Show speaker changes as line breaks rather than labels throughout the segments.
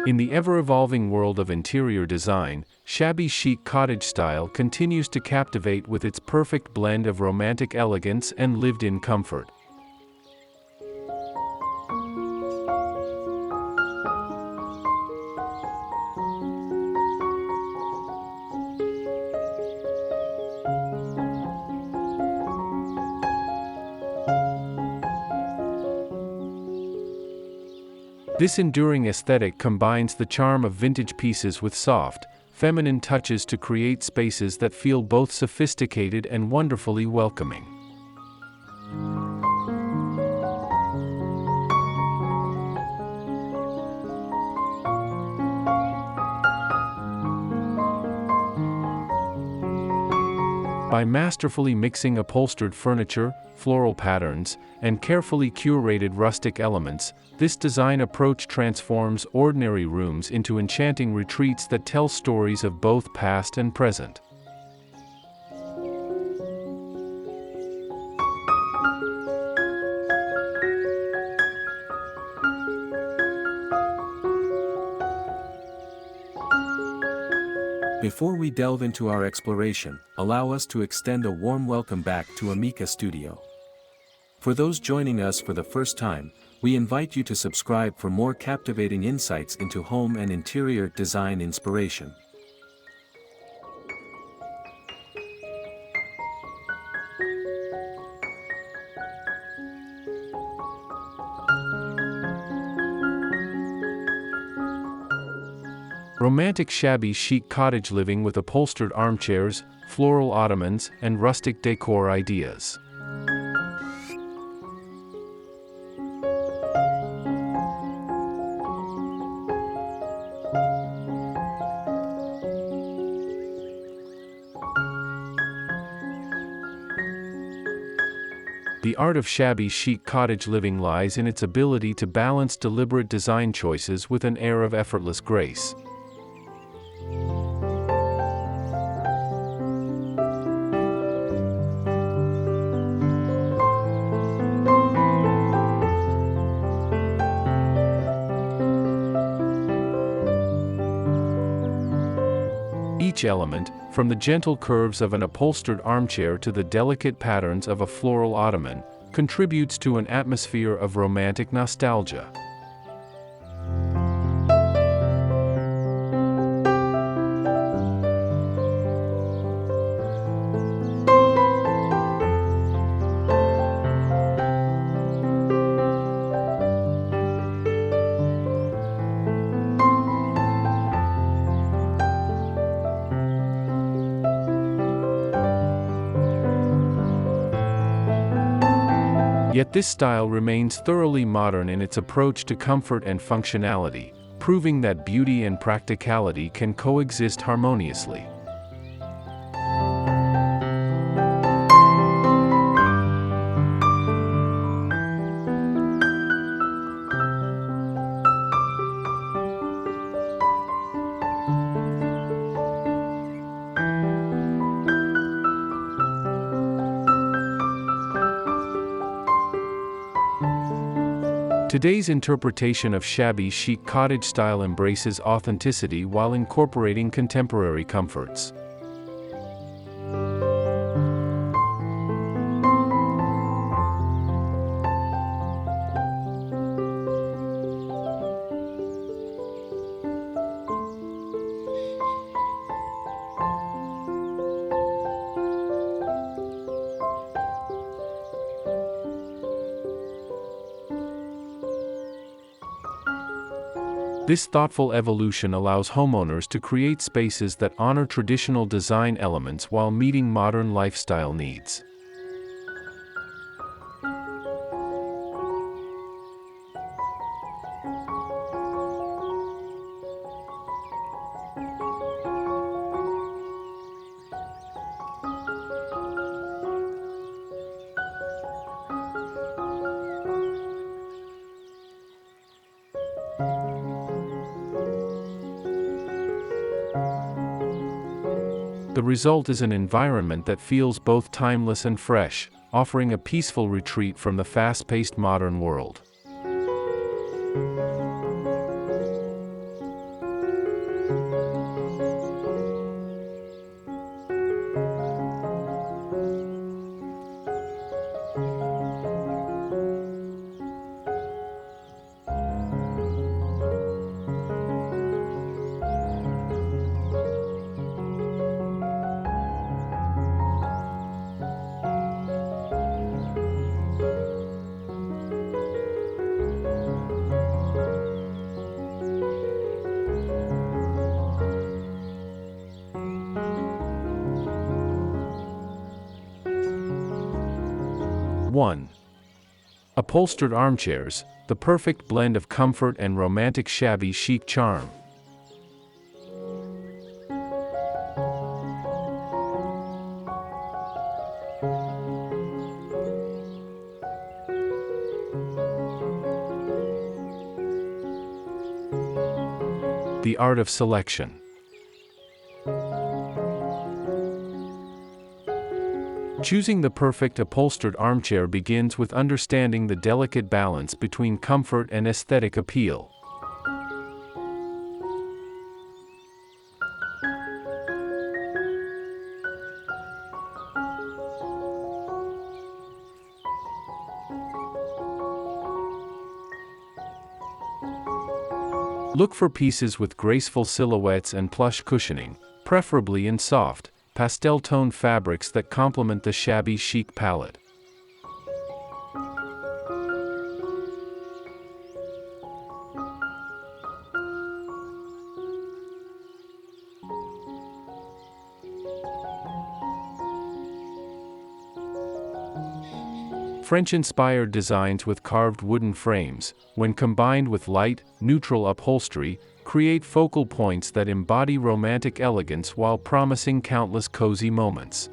In the ever-evolving world of interior design, shabby chic cottage style continues to captivate with its perfect blend of romantic elegance and lived-in comfort. This enduring aesthetic combines the charm of vintage pieces with soft, feminine touches to create spaces that feel both sophisticated and wonderfully welcoming. By masterfully mixing upholstered furniture, floral patterns, and carefully curated rustic elements, this design approach transforms ordinary rooms into enchanting retreats that tell stories of both past and present.
Before we delve into our exploration, allow us to extend a warm welcome back to Amica Studio. For those joining us for the first time, we invite you to subscribe for more captivating insights into home and interior design inspiration.
Romantic shabby chic cottage living with upholstered armchairs, floral ottomans, and rustic decor ideas. The art of shabby chic cottage living lies in its ability to balance deliberate design choices with an air of effortless grace. Each element, from the gentle curves of an upholstered armchair to the delicate patterns of a floral ottoman, contributes to an atmosphere of romantic nostalgia. Yet this style remains thoroughly modern in its approach to comfort and functionality, proving that beauty and practicality can coexist harmoniously. Today's interpretation of shabby chic cottage style embraces authenticity while incorporating contemporary comforts. This thoughtful evolution allows homeowners to create spaces that honor traditional design elements while meeting modern lifestyle needs. The result is an environment that feels both timeless and fresh, offering a peaceful retreat from the fast-paced modern world. 1. Upholstered armchairs, the perfect blend of comfort and romantic shabby chic charm. The art of selection. Choosing the perfect upholstered armchair begins with understanding the delicate balance between comfort and aesthetic appeal. Look for pieces with graceful silhouettes and plush cushioning, preferably in soft, pastel-toned fabrics that complement the shabby chic palette. French-inspired designs with carved wooden frames, when combined with light, neutral upholstery, create focal points that embody romantic elegance while promising countless cozy moments.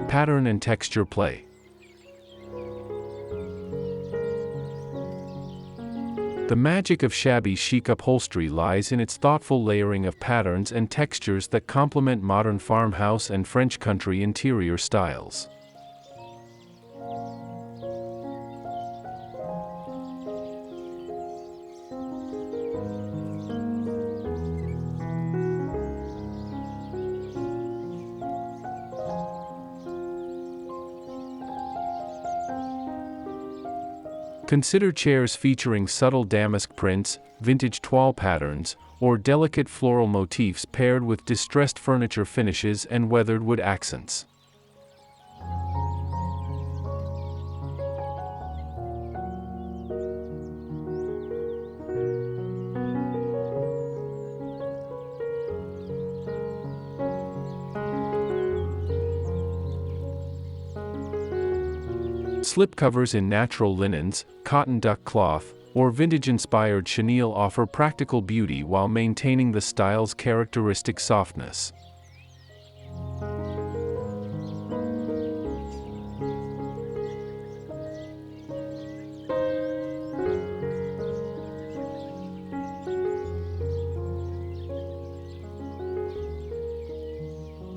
Pattern and texture play. The magic of shabby chic upholstery lies in its thoughtful layering of patterns and textures that complement modern farmhouse and French country interior styles. Consider chairs featuring subtle damask prints, vintage toile patterns, or delicate floral motifs paired with distressed furniture finishes and weathered wood accents. Slipcovers in natural linens, cotton duck cloth, or vintage-inspired chenille offer practical beauty while maintaining the style's characteristic softness.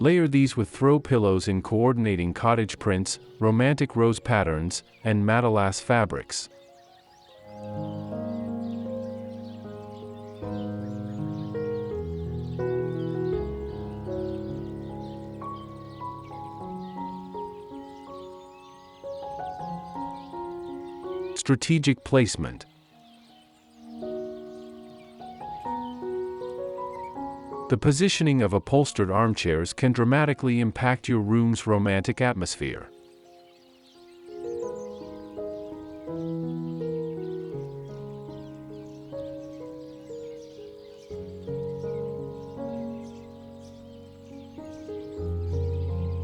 Layer these with throw pillows in coordinating cottage prints, romantic rose patterns, and matelass fabrics. Strategic placement. The positioning of upholstered armchairs can dramatically impact your room's romantic atmosphere.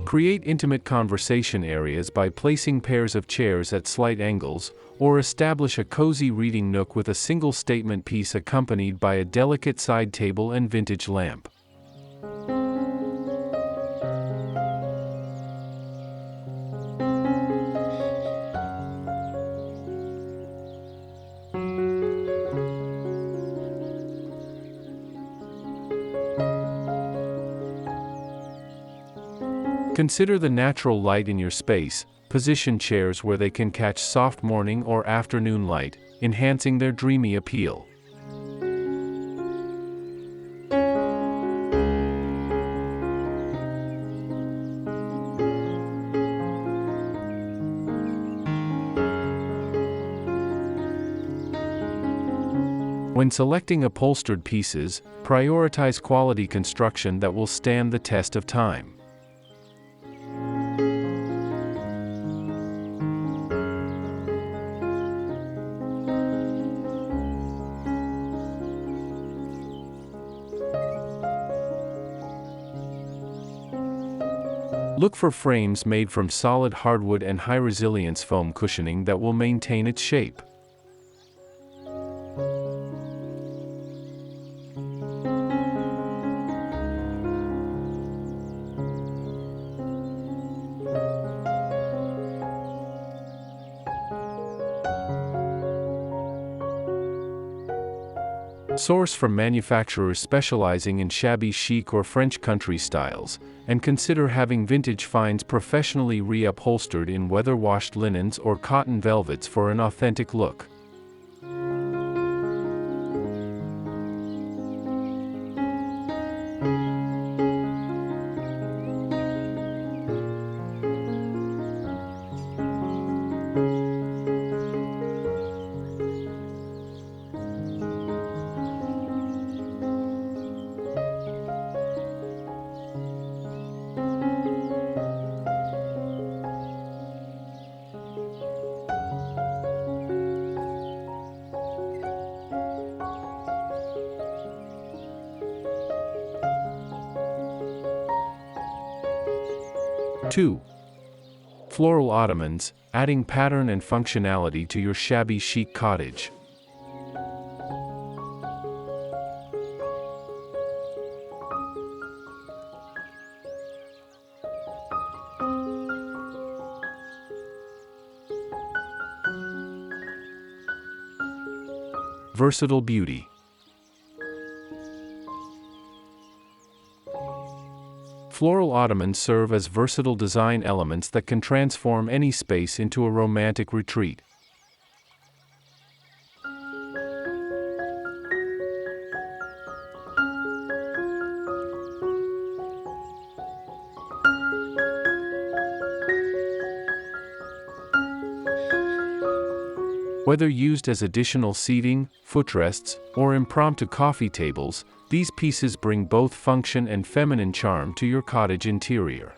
Create intimate conversation areas by placing pairs of chairs at slight angles, or establish a cozy reading nook with a single statement piece accompanied by a delicate side table and vintage lamp. Consider the natural light in your space. Position chairs where they can catch soft morning or afternoon light, enhancing their dreamy appeal. When selecting upholstered pieces, prioritize quality construction that will stand the test of time. Look for frames made from solid hardwood and high-resilience foam cushioning that will maintain its shape. Source from manufacturers specializing in shabby chic or French country styles, and consider having vintage finds professionally reupholstered in weather-washed linens or cotton velvets for an authentic look. Two. Floral Ottomans, adding pattern and functionality to your shabby chic cottage. Versatile beauty. Floral ottomans serve as versatile design elements that can transform any space into a romantic retreat. Whether used as additional seating, footrests, or impromptu coffee tables, these pieces bring both function and feminine charm to your cottage interior.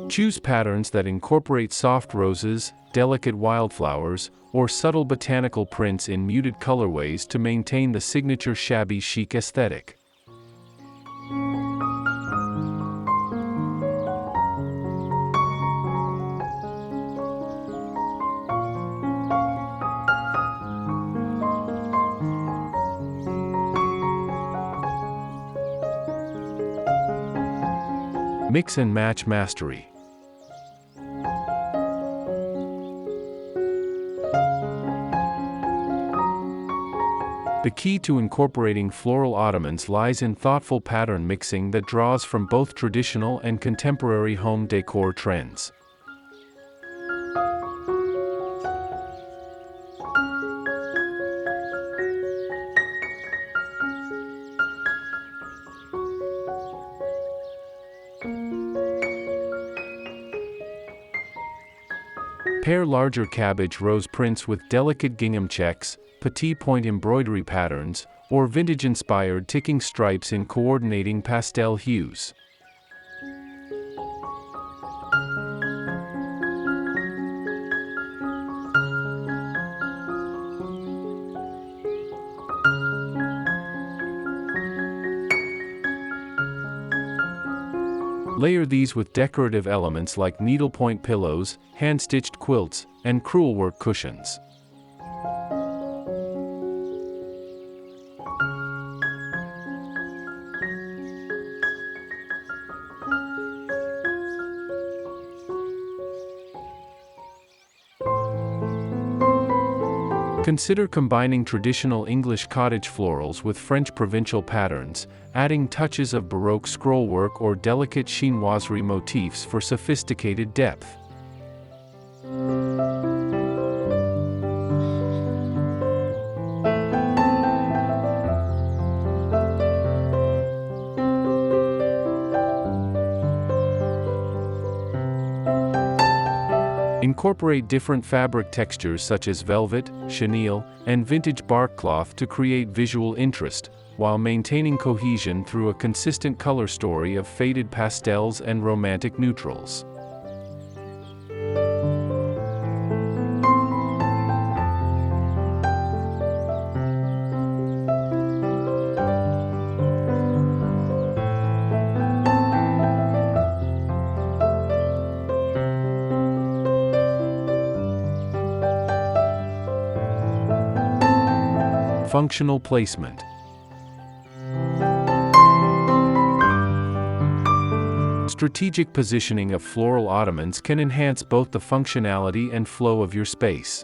Choose patterns that incorporate soft roses, delicate wildflowers, or subtle botanical prints in muted colorways to maintain the signature shabby chic aesthetic. Mix and match mastery. The key to incorporating floral ottomans lies in thoughtful pattern mixing that draws from both traditional and contemporary home decor trends. Pair larger cabbage rose prints with delicate gingham checks, petite point embroidery patterns, or vintage-inspired ticking stripes in coordinating pastel hues. Layer these with decorative elements like needlepoint pillows, hand-stitched quilts, and crewelwork cushions. Consider combining traditional English cottage florals with French provincial patterns, adding touches of Baroque scrollwork or delicate chinoiserie motifs for sophisticated depth. Incorporate different fabric textures such as velvet, chenille, and vintage bark cloth to create visual interest, while maintaining cohesion through a consistent color story of faded pastels and romantic neutrals. Functional placement. Strategic positioning of floral ottomans can enhance both the functionality and flow of your space.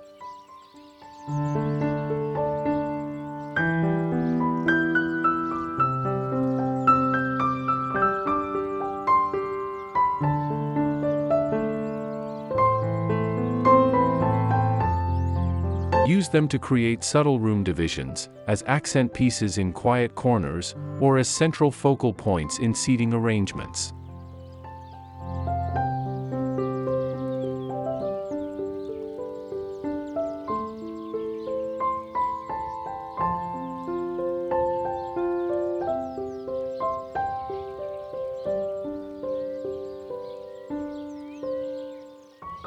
Use them to create subtle room divisions, as accent pieces in quiet corners, or as central focal points in seating arrangements.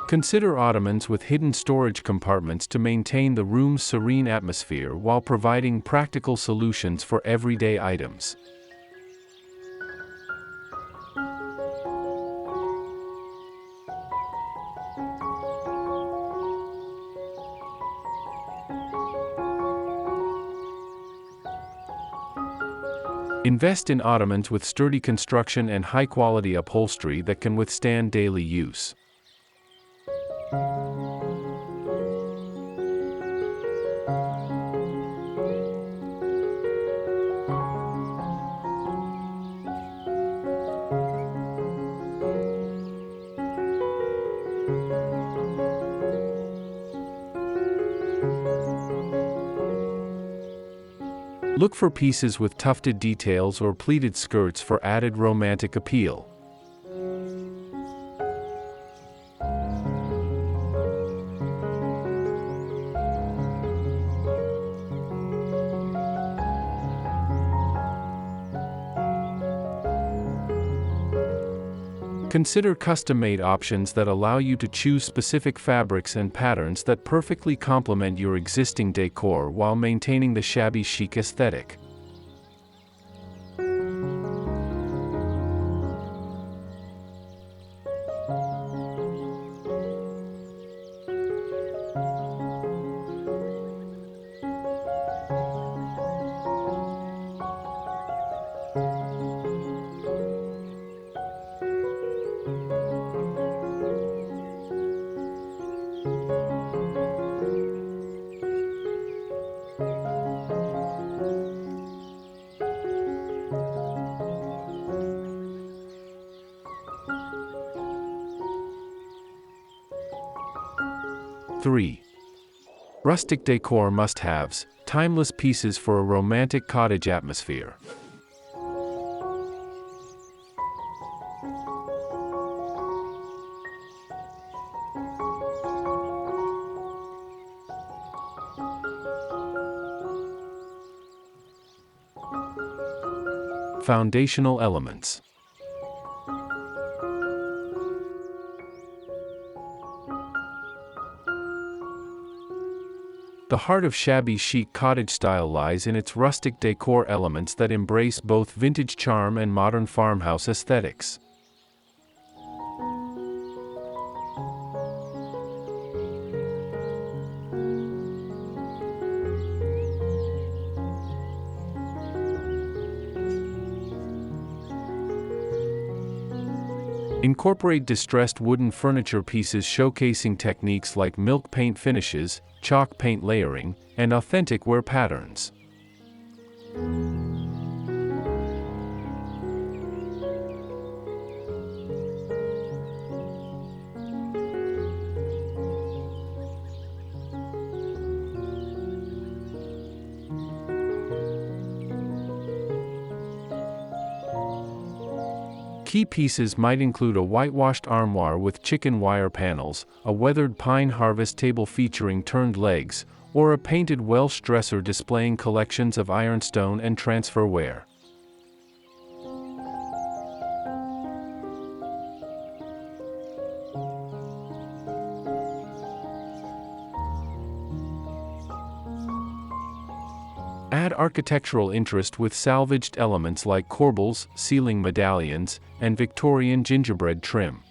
Consider ottomans with hidden storage compartments to maintain the room's serene atmosphere while providing practical solutions for everyday items. Invest in ottomans with sturdy construction and high-quality upholstery that can withstand daily use. Look for pieces with tufted details or pleated skirts for added romantic appeal. Consider custom-made options that allow you to choose specific fabrics and patterns that perfectly complement your existing decor while maintaining the shabby chic aesthetic. Three. Rustic decor must-haves, timeless pieces for a romantic cottage atmosphere. Foundational elements. The heart of shabby chic cottage style lies in its rustic decor elements that embrace both vintage charm and modern farmhouse aesthetics. Incorporate distressed wooden furniture pieces showcasing techniques like milk paint finishes, chalk paint layering, and authentic wear patterns. Key pieces might include a whitewashed armoire with chicken wire panels, a weathered pine harvest table featuring turned legs, or a painted Welsh dresser displaying collections of ironstone and transferware. Add architectural interest with salvaged elements like corbels, ceiling medallions, and Victorian gingerbread trim.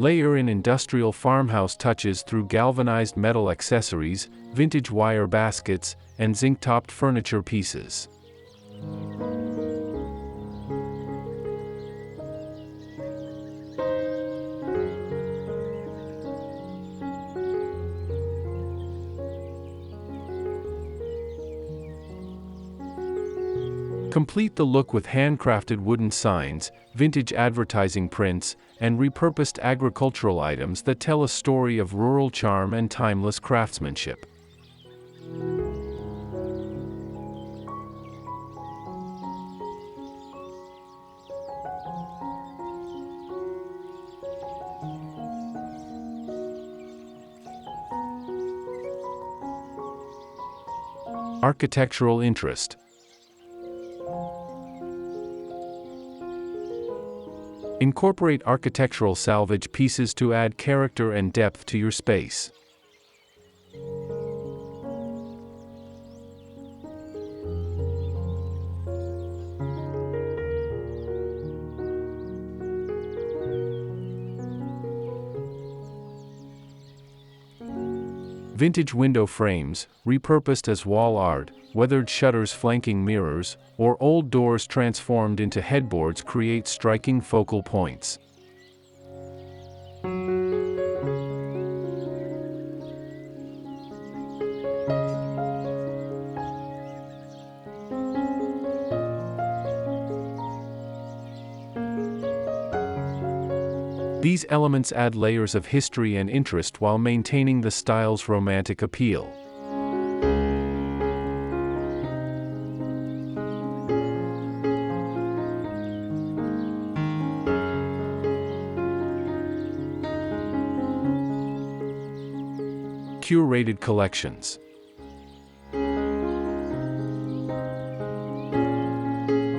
Layer in industrial farmhouse touches through galvanized metal accessories, vintage wire baskets, and zinc-topped furniture pieces. Complete the look with handcrafted wooden signs, vintage advertising prints, and repurposed agricultural items that tell a story of rural charm and timeless craftsmanship. Architectural interest. Incorporate architectural salvage pieces to add character and depth to your space. Vintage window frames, repurposed as wall art, weathered shutters flanking mirrors, or old doors transformed into headboards create striking focal points. These elements add layers of history and interest while maintaining the style's romantic appeal. Curated collections.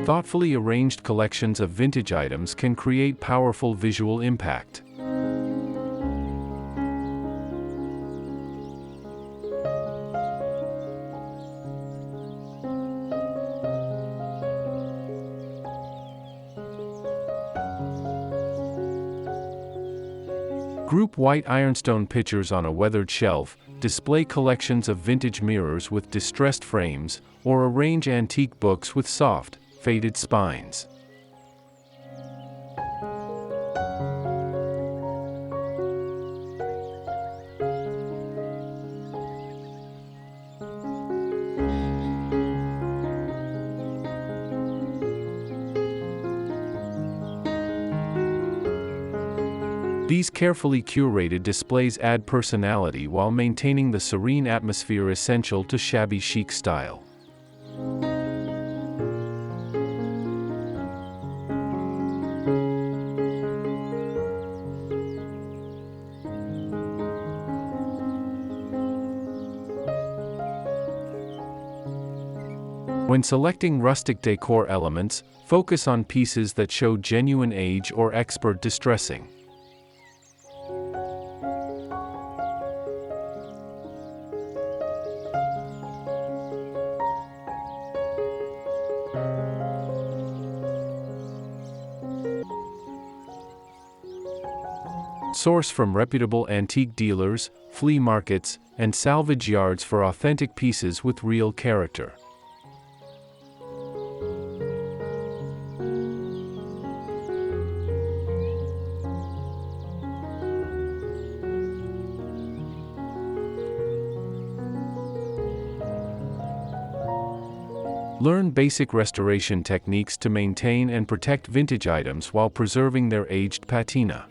Thoughtfully arranged collections of vintage items can create powerful visual impact. Group white ironstone pictures on a weathered shelf, display collections of vintage mirrors with distressed frames, or arrange antique books with soft, faded spines. These carefully curated displays add personality while maintaining the serene atmosphere essential to shabby chic style. When selecting rustic decor elements, focus on pieces that show genuine age or expert distressing. Source from reputable antique dealers, flea markets, and salvage yards for authentic pieces with real character. Learn basic restoration techniques to maintain and protect vintage items while preserving their aged patina.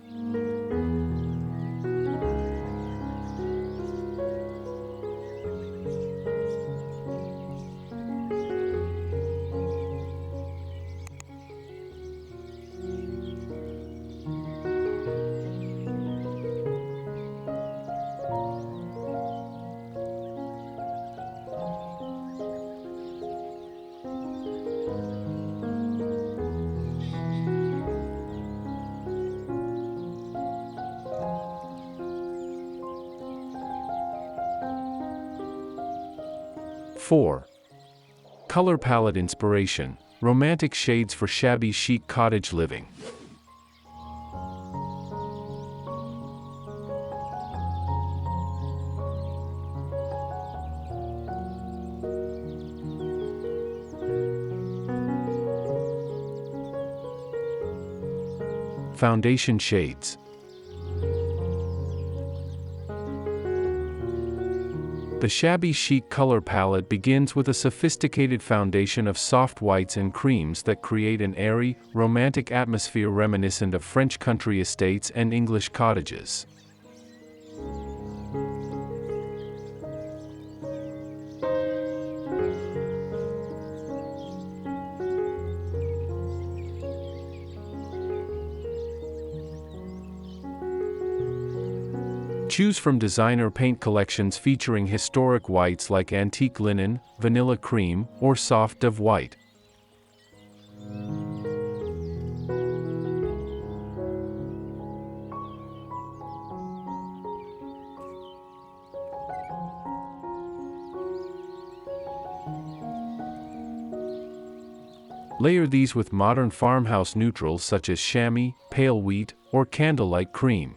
Four. Color palette inspiration, romantic shades for shabby chic cottage living. Foundation shades. The shabby chic color palette begins with a sophisticated foundation of soft whites and creams that create an airy, romantic atmosphere reminiscent of French country estates and English cottages. Choose from designer paint collections featuring historic whites like antique linen, vanilla cream, or soft dove white. Layer these with modern farmhouse neutrals such as chamois, pale wheat, or candlelight cream.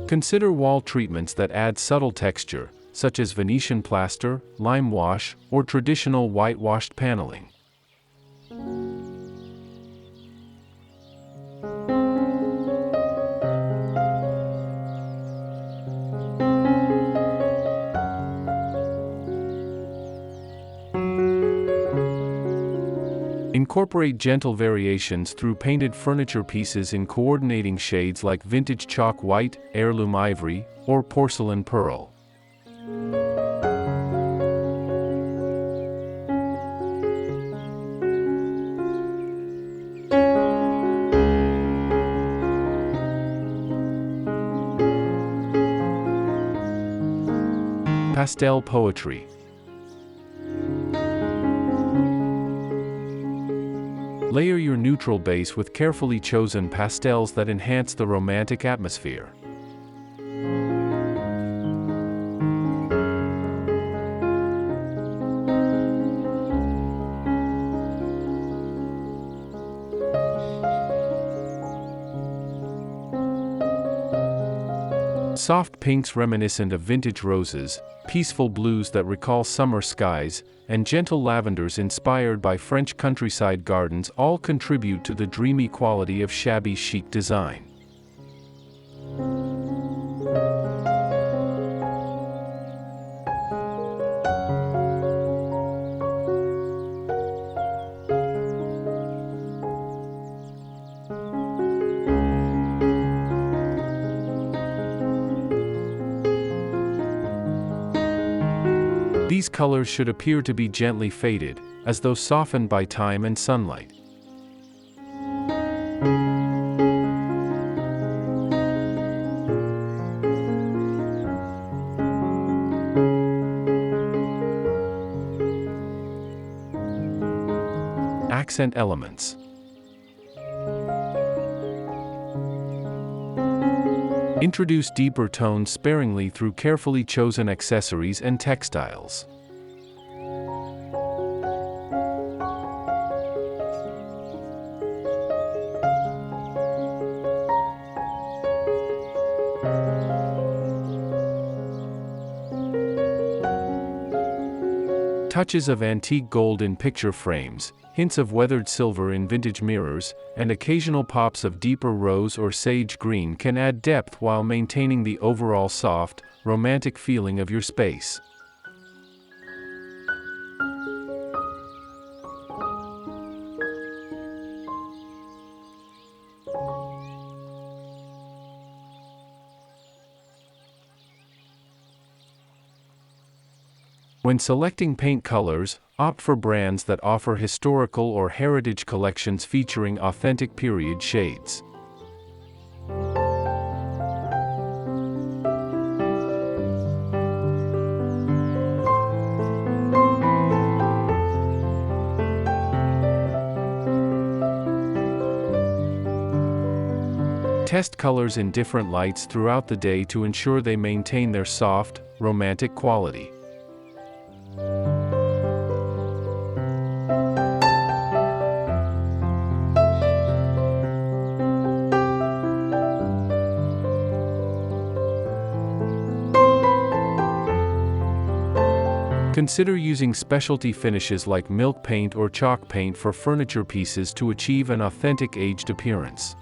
Consider wall treatments that add subtle texture, such as Venetian plaster, lime wash, or traditional whitewashed paneling. Incorporate gentle variations through painted furniture pieces in coordinating shades like vintage chalk white, heirloom ivory, or porcelain pearl. Pastel poetry. Layer your neutral base with carefully chosen pastels that enhance the romantic atmosphere. Soft pinks reminiscent of vintage roses, peaceful blues that recall summer skies, and gentle lavenders inspired by French countryside gardens all contribute to the dreamy quality of shabby chic design. These colors should appear to be gently faded, as though softened by time and sunlight. Accent elements. Introduce deeper tones sparingly through carefully chosen accessories and textiles. Touches of antique gold in picture frames, hints of weathered silver in vintage mirrors, and occasional pops of deeper rose or sage green can add depth while maintaining the overall soft, romantic feeling of your space. When selecting paint colors, opt for brands that offer historical or heritage collections featuring authentic period shades. Test colors in different lights throughout the day to ensure they maintain their soft, romantic quality. Consider using specialty finishes like milk paint or chalk paint for furniture pieces to achieve an authentic aged appearance.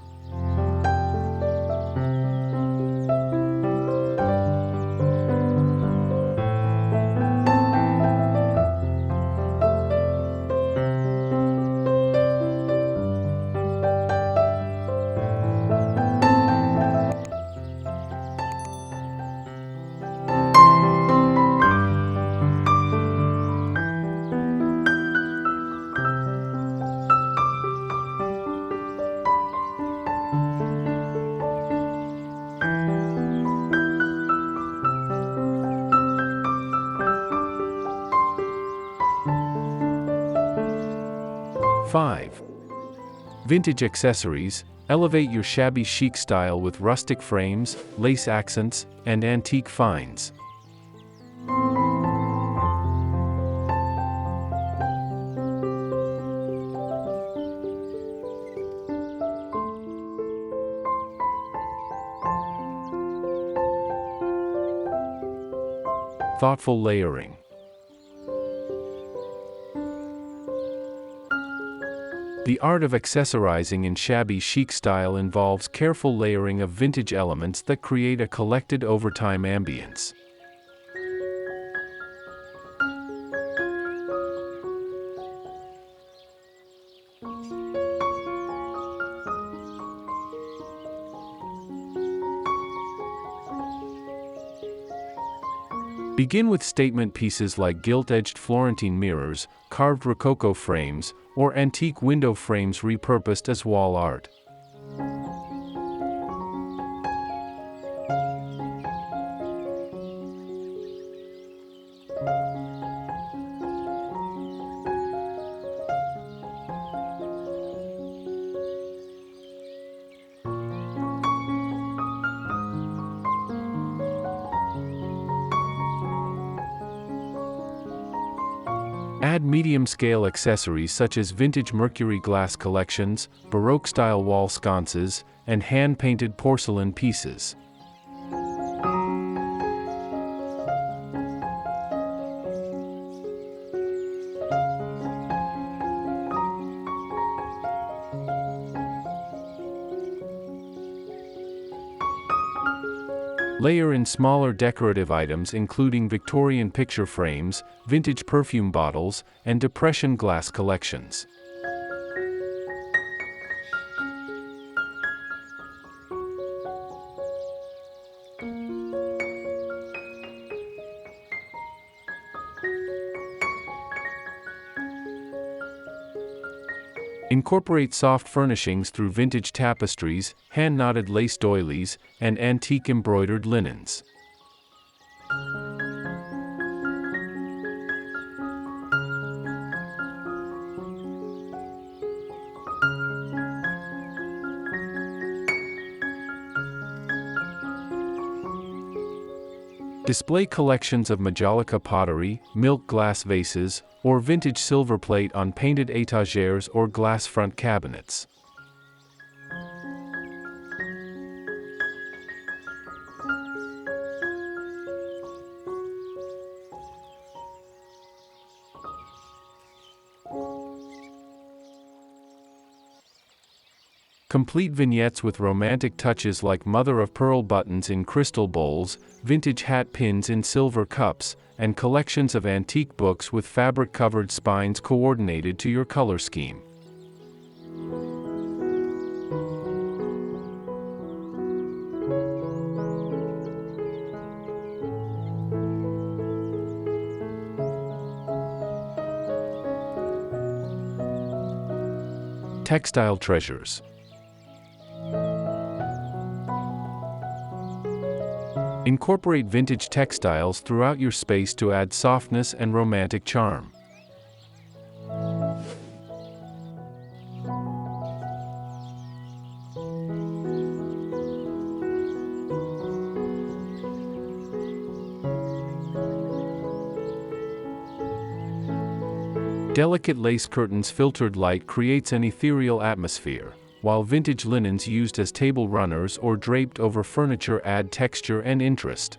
Five. Vintage accessories. Elevate your shabby chic style with rustic frames, lace accents, and antique finds. Thoughtful layering. The art of accessorizing in shabby chic style involves careful layering of vintage elements that create a collected overtime ambience. Begin with statement pieces like gilt-edged Florentine mirrors, carved Rococo frames, or antique window frames repurposed as wall art. Add medium-scale accessories such as vintage Mercury glass collections, Baroque-style wall sconces, and hand-painted porcelain pieces. Layer in smaller decorative items including Victorian picture frames, vintage perfume bottles, and Depression glass collections. Incorporate soft furnishings through vintage tapestries, hand-knotted lace doilies, and antique embroidered linens. Display collections of Majolica pottery, milk glass vases, or vintage silver plate on painted étagères or glass front cabinets. Complete vignettes with romantic touches like mother-of-pearl buttons in crystal bowls, vintage hat pins in silver cups, and collections of antique books with fabric-covered spines coordinated to your color scheme. Textile treasures. Incorporate vintage textiles throughout your space to add softness and romantic charm. Delicate lace curtains filtered light creates an ethereal atmosphere, while vintage linens used as table runners or draped over furniture add texture and interest.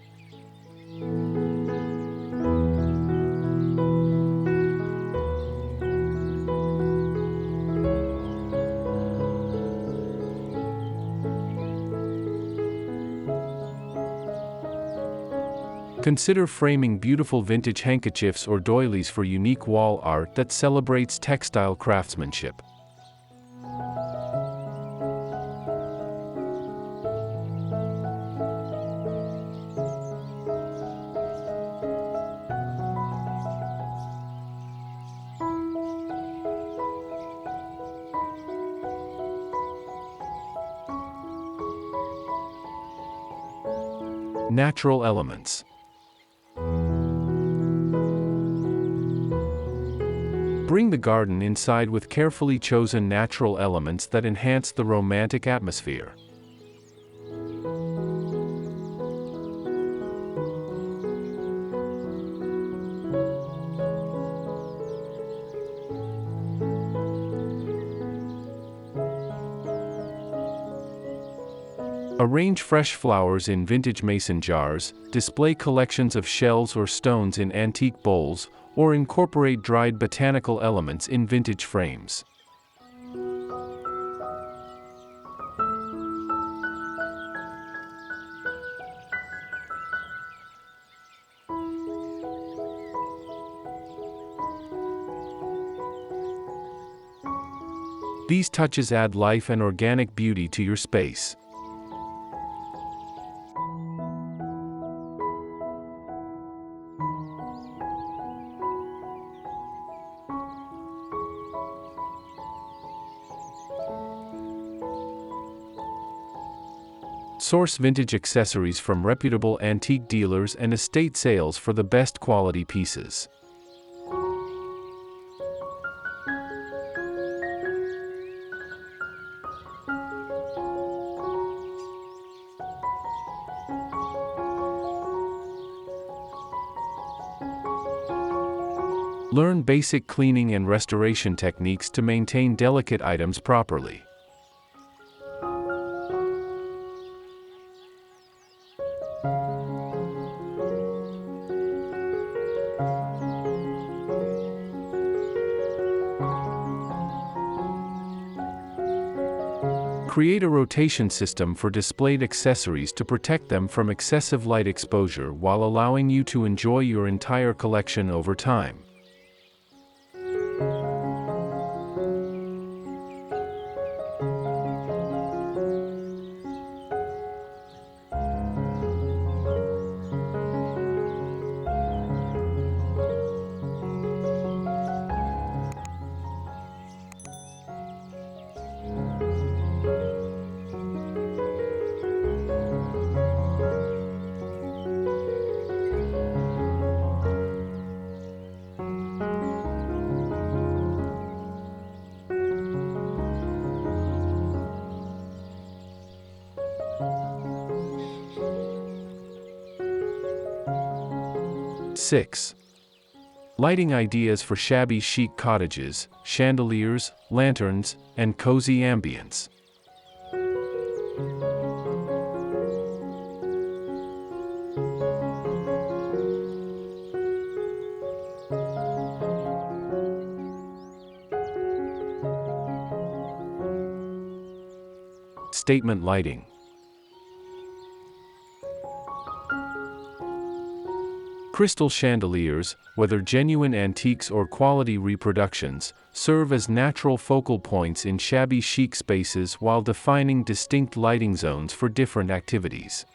Consider framing beautiful vintage handkerchiefs or doilies for unique wall art that celebrates textile craftsmanship. Natural elements. Bring the garden inside with carefully chosen natural elements that enhance the romantic atmosphere. Arrange fresh flowers in vintage mason jars, display collections of shells or stones in antique bowls, or incorporate dried botanical elements in vintage frames. These touches add life and organic beauty to your space. Source vintage accessories from reputable antique dealers and estate sales for the best quality pieces. Learn basic cleaning and restoration techniques to maintain delicate items properly. Create a rotation system for displayed accessories to protect them from excessive light exposure while allowing you to enjoy your entire collection over time. Six. Lighting ideas for shabby chic cottages, chandeliers, lanterns, and cozy ambience. statement lighting. Crystal chandeliers, whether genuine antiques or quality reproductions, serve as natural focal points in shabby chic spaces while defining distinct lighting zones for different activities.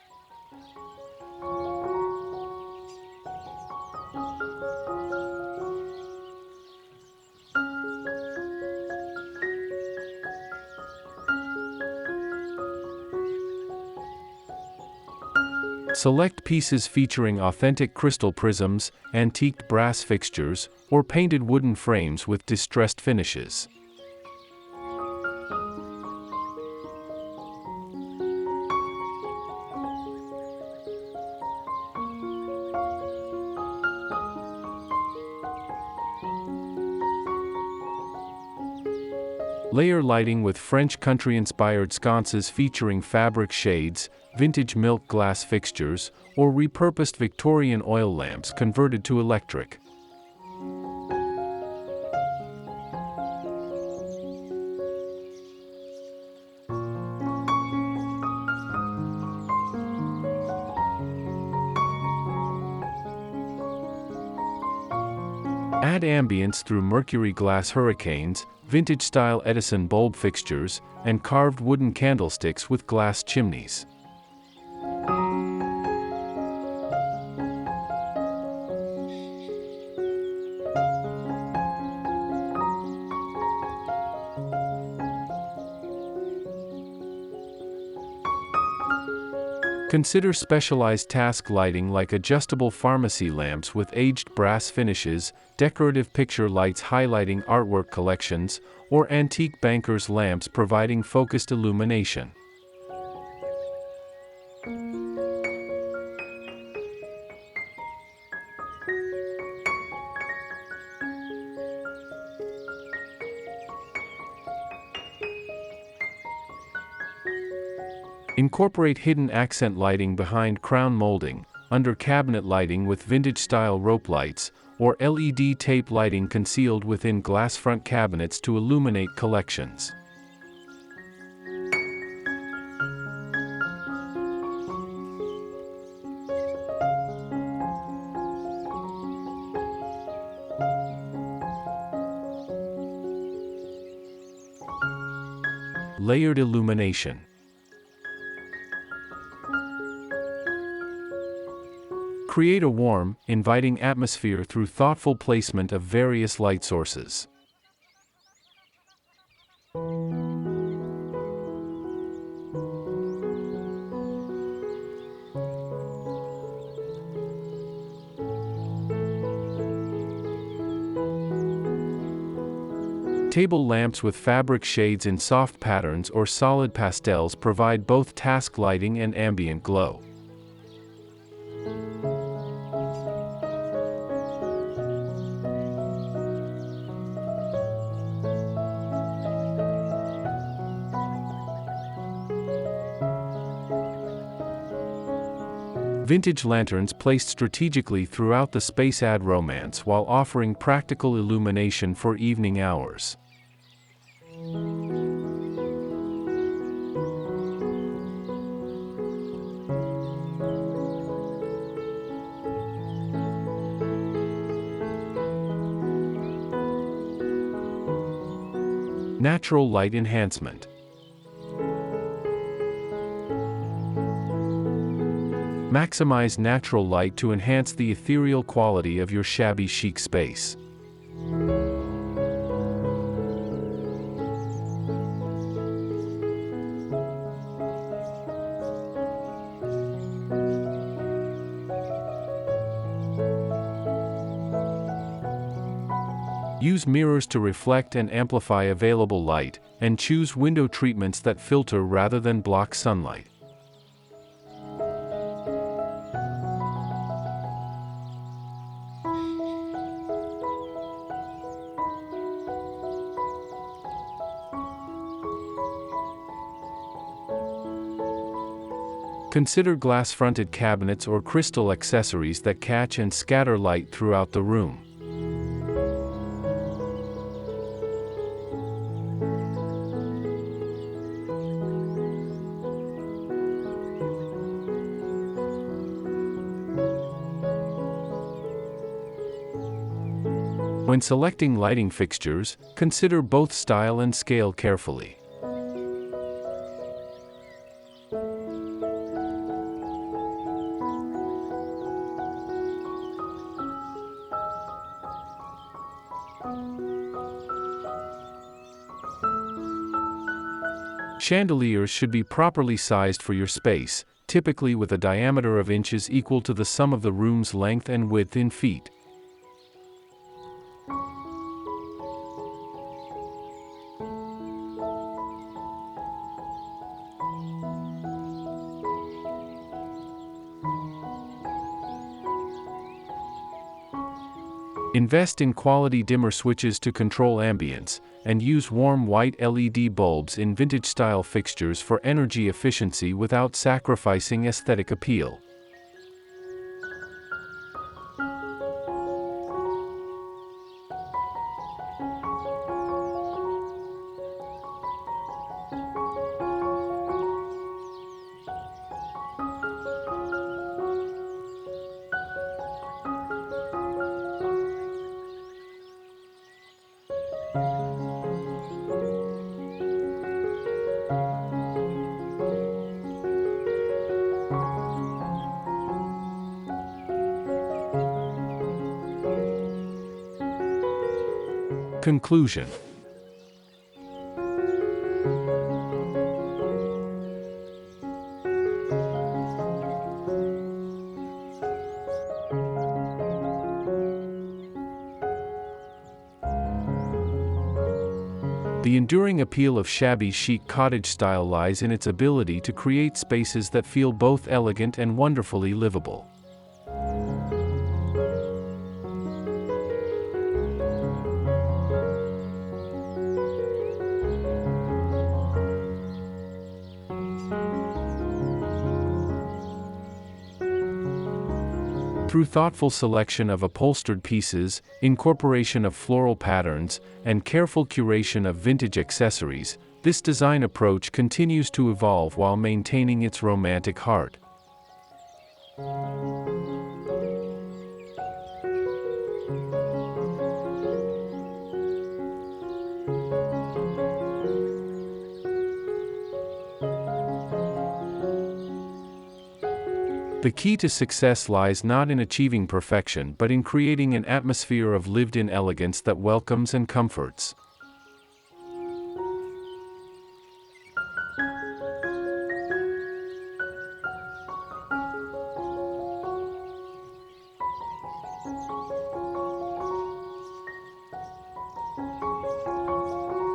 Select pieces featuring authentic crystal prisms, antiqued brass fixtures, or painted wooden frames with distressed finishes. Layer lighting with French country-inspired sconces featuring fabric shades, vintage milk glass fixtures, or repurposed Victorian oil lamps converted to electric. Add ambience through mercury glass hurricanes, vintage-style Edison bulb fixtures, and carved wooden candlesticks with glass chimneys. Consider specialized task lighting like adjustable pharmacy lamps with aged brass finishes, decorative picture lights highlighting artwork collections, or antique banker's lamps providing focused illumination. Incorporate hidden accent lighting behind crown molding, under cabinet lighting with vintage-style rope lights, or LED tape lighting concealed within glass front cabinets to illuminate collections. Layered illumination. Create a warm, inviting atmosphere through thoughtful placement of various light sources. Table lamps with fabric shades in soft patterns or solid pastels provide both task lighting and ambient glow. Vintage lanterns placed strategically throughout the space add romance while offering practical illumination for evening hours. Natural light enhancement. Maximize natural light to enhance the ethereal quality of your shabby chic space. Use mirrors to reflect and amplify available light, and choose window treatments that filter rather than block sunlight. Consider glass-fronted cabinets or crystal accessories that catch and scatter light throughout the room. When selecting lighting fixtures, consider both style and scale carefully. Chandeliers should be properly sized for your space, typically with a diameter of inches equal to the sum of the room's length and width in feet. Invest in quality dimmer switches to control ambience, and use warm white LED bulbs in vintage-style fixtures for energy efficiency without sacrificing aesthetic appeal. Conclusion. The enduring appeal of shabby chic cottage style lies in its ability to create spaces that feel both elegant and wonderfully livable. Through thoughtful selection of upholstered pieces, incorporation of floral patterns, and careful curation of vintage accessories, this design approach continues to evolve while maintaining its romantic heart. The key to success lies not in achieving perfection but in creating an atmosphere of lived-in elegance that welcomes and comforts.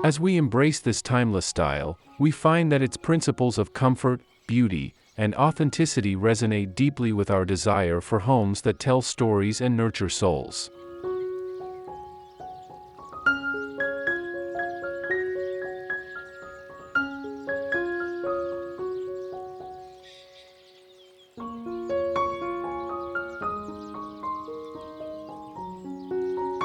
As we embrace this timeless style, we find that its principles of comfort, beauty, and authenticity resonate deeply with our desire for homes that tell stories and nurture souls.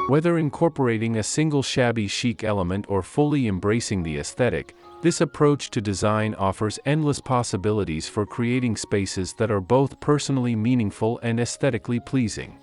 Whether incorporating a single shabby chic element or fully embracing the aesthetic, this approach to design offers endless possibilities for creating spaces that are both personally meaningful and aesthetically pleasing.